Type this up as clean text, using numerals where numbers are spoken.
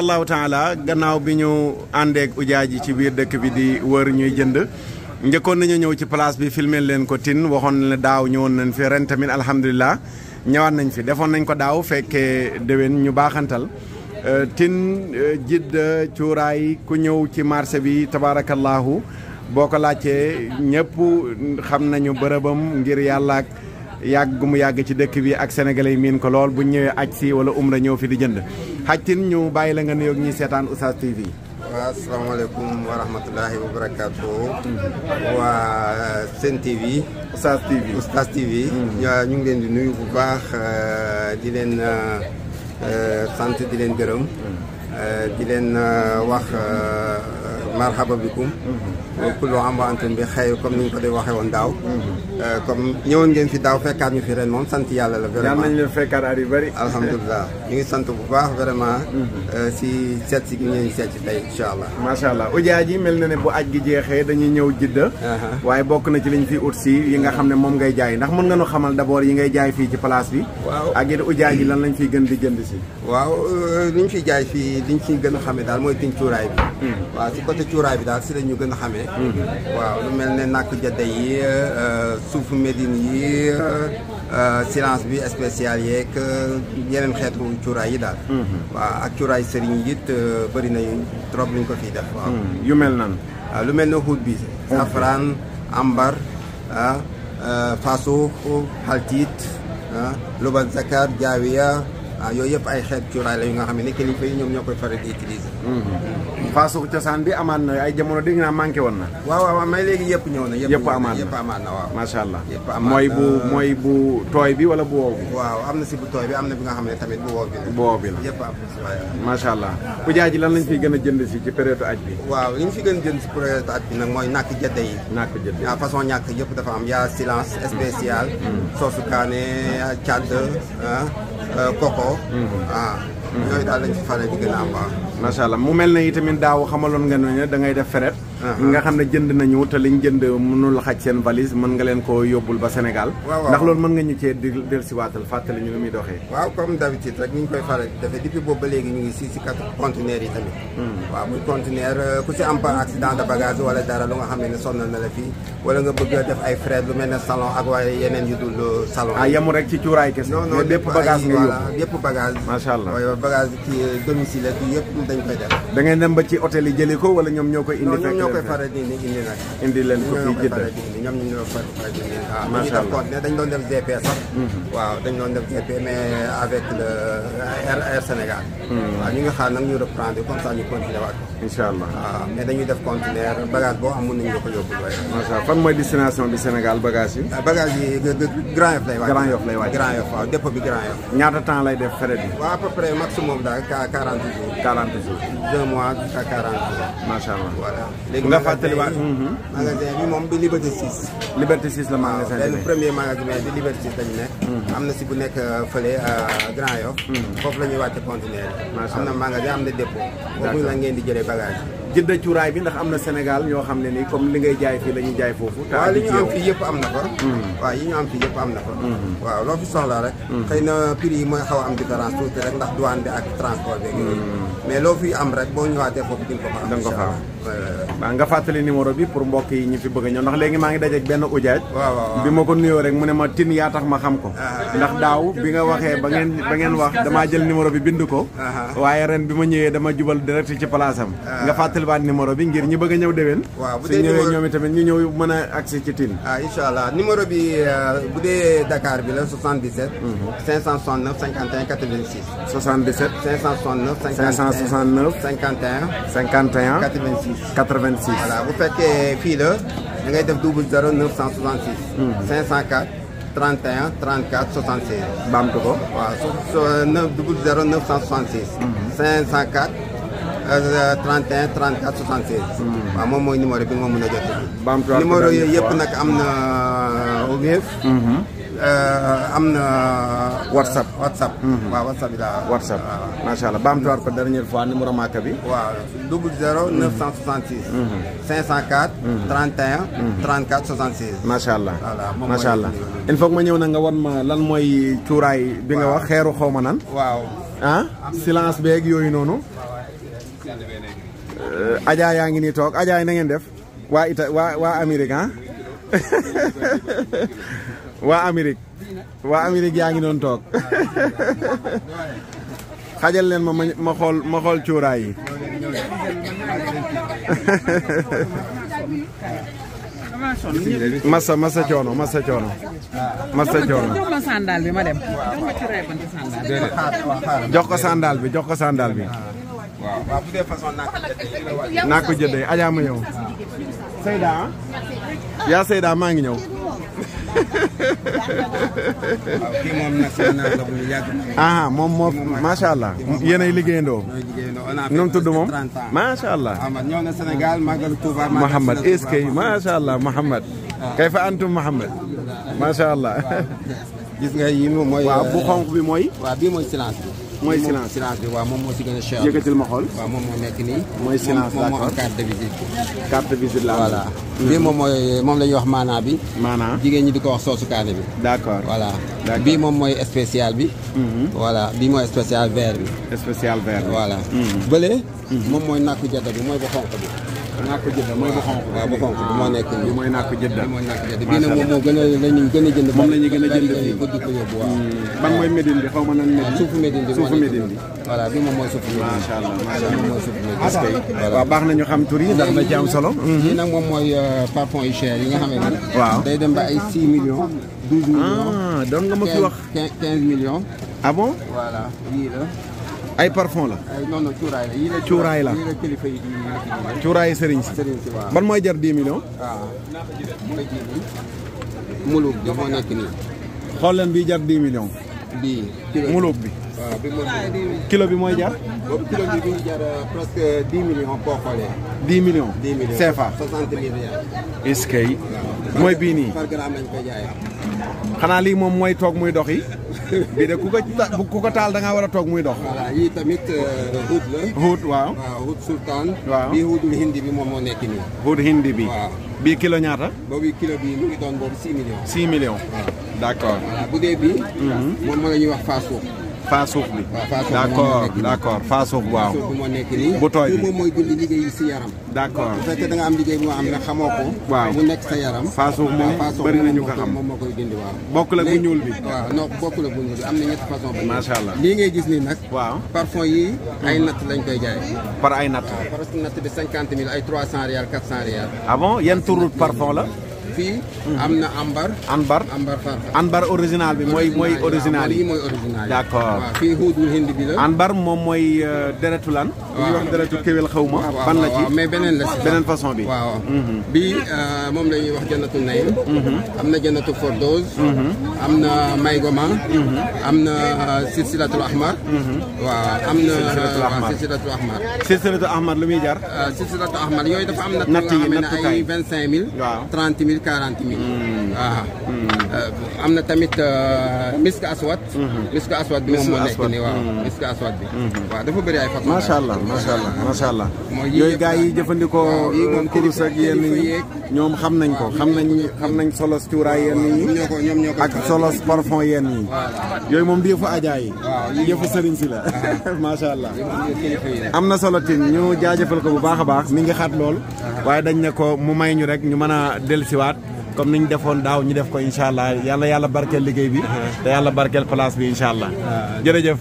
allahu taala gannaaw bi ñu àndeek ujaaj yi ci biir dëkk bi di wër ñuy jënd njëkkoon nañu ñëw ci place bi filmer leen ko tin waxoon ne daaw ñëwoon nañ fi ren tamit alhamdulilah ñëwaat nañ fi defoon nañ ko daaw fekkee déwén ñu baaxantal tin jidda cuuraay ku ñëw ci marché bi tabarakallahu boo ko laajtee ñëpp xam nañu bërëbam ngir yàlla ak yàgg mu yàgg ci dëkk bi ak sénégalais yi miin ko lool bu ñëwee aj si wala umra ñëw fi di jënd xaj tin ñu bàyyi la nga nuyoog ñuy seetaan Oustaz TV. waaw asalaamaaleykum wa rahmatulahi wa barakaatu. waa Sen TV. Oustaz TV Oustaz TV. ñu ngi leen di nuyu bu baax di leen sant di leen gërëm. di leen wax marhaba bikum. kullu am wa antum bi xayr comme ni ñu ko doon waxee woon daaw. comme ñëwoon ngeen fi daaw fekkaat ñu fi ren moom sant yàlla la. vraiment yàlla nañ leen fekkaat at yu bëri. alhamdulilah ñu ngi sant bu baax vraiment. si seet si gi ñu seet si tey incha allah. macha allah ujaaj yi mel na ne bu aj gi jeexee dañuy ñëw jidda. waaye bokk na ci liñ fi ut si yi nga xam ne moom ngay jaay ndax mën nga nu xamal d'abord yi ngay jaay fii ci place bi. waaw ak it ujaaj yi lan lañ fiy gën di jënd si. waaw li ñu fiy jaay fii liñ fiy gën a xamee daal mooy tin cuuraay bi. waaw si côté cuuraay bi daal si la ñu gën a xamee. waaw lu mel ne nàkk jadda yi suufu médine yi silence bi spécial yeeg yeneen xeetu cuuraay yi daal. waaw ak cuuraay sëriñ it bëri nañu trop luñ ko fiy def. waaw yu mel nan. waaw lu mel ne xuut bi. safran ambar faso xaltiit lubal zakar jaawiya yooyu yëpp ay xeet cuuraay la yu nga xam ne kilifa yi ñoom ñoo koy faral di utiliser. faasu cosaan bi amaat na ay jamono dégg naa manqué woon na. waaw waaw mais léegi yëpp ñëw na. yëpp amaat na yëpp amaat na waaw. macha allah yëpp amaat na mooy bu tooy bi wala bu wow bi. waaw am na si bu tooy bi am na bi nga xam ne tamit bu wow bi la. bu wow bi la yëpp am na si waaye. macha allah ujaaj ji lan lañ fiy gën a jënd si ci période aj bi. waaw li ñu fi gën a jënd si période aj bi nag mooy nàkk jëdde yi. nàkk jëdde yi façon ñàkk yëpp dafa am yaa silence spécial. soosu kaane càdd koko. yooyu daal lañ fi faral di gën a am waaw. macha allah mu mel ne itamit daaw xamaloon nga ne da ngay def fret. nga xam ne jënd nañu te liñ jënd mënul xaj seen valise mën nga leen ko yóbbul ba Sénégal. waaw ndax loolu mën nga ñu cee dellusiwaatal fàttali ñu lu muy doxee. waaw comme d'habitude rek ni ñu koy faral di defee depuis boobu ba léegi ñu ngi si quatre conteneurs yi tamit. waaw muy conteneur ku si am par accident de bagage wala dara lu nga xam ne sonnal na la fii wala nga bëgg a def ay frais lu mel ne salon ak waaye yeneen yu dul salon. yemu rek ci cuuraay kese. non non mais bépp bagage nga yóbbu bépp bagage. macha allah waaye bagage ci domicile ak yëpp dañ koy def. da ngeen dem ba ci hôtel yi jëli ko wala ñoom ñoo koy indi. ñoom ñoo koy faral di indi nag. indi leen ko fii jënd ñoom ñu ñoo faral di indi. macha allah dañ doon def GP sax. waaw dañ doon def GP mais avec le Air Sénégal. waaw ñu ngi xaar nag ñu reprendre comme ça ñu continuer waat. incha allah waaw mais dañuy def conteneur bagage boo xam mën nañu la ko yóbbu waaye. macha allah fan mooy destination bi Sénégal bagage yi. bagage yi Grand Yoff lay wàcc. Grand Yoff lay wàcc Grand Yoff waaw dépôt bi Grand Yoff. ñaata temps lay def frais bi. waaw à peu près maximum daal 40 jours. 40 jours. 2 mois jusqu'à 40 jours. macha allah voilà léegi nga fàttaliwaat. magasin bi moom bi Liberté 6. Liberté 6 la magasin bi benn premier magasin bi Liberté 6 lañu nekk. am na si bu nekk fële Grand Yoff. foofu la ñuy wàcce conteneur yi. macha am na magasin am na dépôt. boobu la ngeen di jëlee bagage jëdda cuuraay bi ndax am na Sénégal ñoo xam ne nii comme li ngay jaay fii la ñuy jaay foofu. waaw li ñu am fii yëpp am na fa. waaw yi ñu am fii yëpp am na fa. waaw loo fi soxla rek. xëy na prix yi mooy xaw a am différence tuuti rek ndax douane bi ak transport beeg yooyu. mais loo fi am rek boo ñëwaatee foofu di nga ko fa am. da nga ko fa am waaw nga fàttali numéro bi pour mbokk yi ñu fi bëgg a ñëw ndax léegi maa ngi dajeeg benn ujaaj. waaw bi ma ko nuyoo rek mu ne ma tin yaa tax ma xam ko. ndax daaw bi nga waxee ba ngeen wax damaa jël numéro bi bind ko. waaye ren bi ma ñëwee dama jubal direct ci place am. nga fàttaliwaat numéro bi ngir ñi bëgg a ñëw déwén. waaw bu dee ñëwee ñoom itamit ñu ñëw mën a accès ci tin. incha allah numéro bi bu dee Dakar bi la 77. 569 51 86. 77. 569 569. 51. 51. 86. 86. voilà bu fekkee fii la da ngay def 00 966. 504 31 34 76. baamtu ko. waaw 00 966. 504. 31 34 76. waaw moom mooy numéro bi nga mën a jot. numéro yooyu yëpp nag am na Wave. am na WhatsApp. waaw WhatsApp bi laa. WhatsApp macha allah baamtuwaat ko dernière fois numéro Maka bi. waaw 00 966. 504. 31. 34 76. macha allah voilà moom macha allah. il faut que ma ñëw na nga wan ma lan mooy cuuraay bi nga wax xeeru xaw ma nan. waaw. silence beeg yooyu noonu. Adja yaa ngi nii toog Adja yi na ngeen def waa Amérique ah waa Amérique yaa ngi doon toog xajal leen ma xool cuuraay yi massa coono jox ma sandal bi ma dem jox ma ci reebante sandal jox ko sandal bi waaw bu dee façon naa ko jëndee Adja ma ñëw Seyda yaa Seyda maa ngi ñëw waaw kii moom national la bu yàgg. moom moo macha allah. yéenay liggéeyandoo. nu mu tudd moom macha allah. ñëw na Sénégal Magal Touba. Mouhamed est-ce que macha allah Mouhamed. kayfa antum Mouhamed. macha allah. gis nga yi moom mooy. waaw bu xonq bi mooy. waaw bii mooy silence bi. mooy silence bi waaw moom moo si gën a cher. yëkkatil ma xool. waaw moom moo nekk nii. mooy silence d'accord moom moo am carte de visite. carte de visite la voilà. bii moom la ñuy wax maanaa bi. maanaa jigéen ñi di ko wax soosu kaane bi. d'accord voilà. bii moom mooy spécial bi. voilà bii mooy spécial vert bi. spécial vert bi voilà. bële. moom mooy nakku jadda bi mooy bu xonq bi. nakku jëdda mooy bu xonq. waaw bu xonq bi moo nekk nii. mooy nakku jëdda. bii nag moom moo gën a la ñuy gën a jënd. moom la ñuy gën a jënd fii ko di ko yóbbu waaw. ban mooy Médine bi xaw ma nan Médine. suufu Médine bi suufu Médine bi. voilà bii moom mooy suufu Médine. macha allah moom mooy suufu Médine. waaw baax na ñu xam tur yi ndax na ci am solo. lii nag moom mooy parfum yu cher yi nga xam ne. waaw day dem ba ay 6 millions. 12 millions. doon nga ma fi wax 15 millions. ah bon. voilà yii la. ay parfum la. non cuuraay la yii la. cuuraay la yii la kilifa yi di. cuuraay sëriñ si. waaw ban mooy jar 10 millions. waaw. muluk bi moo nekk nii. xool leen bii jar 10 millions. bii. muluk bi. waaw bi mooy. kilo bi mooy jar. boobu kilo bi ngi jar presque 10 millions boo xoolee. 10 millions. 10 millions CFA. 60 milliards. est-ce que mooy bii nii. par gramme lañ koy jaayee. xanaa lii moom mooy toog muy dox yi. bii de ku ko taal da ngaa war a toog muy dox. voilà yii tamit huut la. huut waaw. waaw huut sultaan. waaw bii huutul hindi bi moom moo nekk nii. huut hindi bi. waaw bii kilo ñaata. boobu kilo bi mu ngi doon boobu 6 millions. 6 millions. waaw d'accord. voilà bu dee bii. moom moo la ñuy wax faasuuf. faasuuf bi. waaw faasuuf d'accord faasuuf waaw. faasuuf bi moo nekk nii. bu tooy bi moom mooy dindi liggéey si yaram. d'accord bu fekkee da nga am liggéey boo xam ne xamoo ko. waaw mu nekk sa yaram. faasuuf moom bëri nañu ko xam moom moo koy dindi waaw. bokk la bu ñuul bi. waaw non bokk la bu ñuul bi am na ñetti façon bi. macha allah lii ngay gis nii nag. waaw parfum yi ay natt lañ koy jaay. par ay natt. parce que natt bi 50 000 ay 300 rial 400 rial. ah bon yan turu parfum la. fii am na ambar. ambar farfa. anbar original bi mooy original yi. mooy original yi. d'accord waaw fii huudul hind bi la. anbar moom mooy deretu lan. waaw ñuy wax deretu kéwél xaw ma. ban la ci mais beneen la si. beneen façon bi. waaw bii moom la ñuy wax jannatu naym. am na jannatu fordoz. am na maygoma. am na silsilatul ahmar. waaw am na silsilatul ahmar. silsilatul ahmar lu muy jar. silsilatul ahmar yooyu dafa am natt yi ay 25 000. waaw 30 000 40 000. waaw. am na tamit misk aswad. misk aswad bi moom moo nekk nii waaw. misk aswad bi. waaw dafa bëri ay façon. macha allah macha allah. yooyu gars yi jëfandikoo kurus ak yenn yi ñoom xam nañ ko xam nañ solos cuuraay yenn yi. ak solos parfum yenn yi. yooyu moom di yëfu Adja yi. yëfu sëriñ si la. macha allah. am na solo tin ñu jaajëfal ko bu baax a baax mi ngi xat lool. waaye dañ ne ko mu may ñu rek ñu mën a dellusiwaat. comme niñ defoon daaw ñu def ko incha allah yàlla barkeel liggéey bi. te yàlla barkeel place bi incha allah. jërëjëf.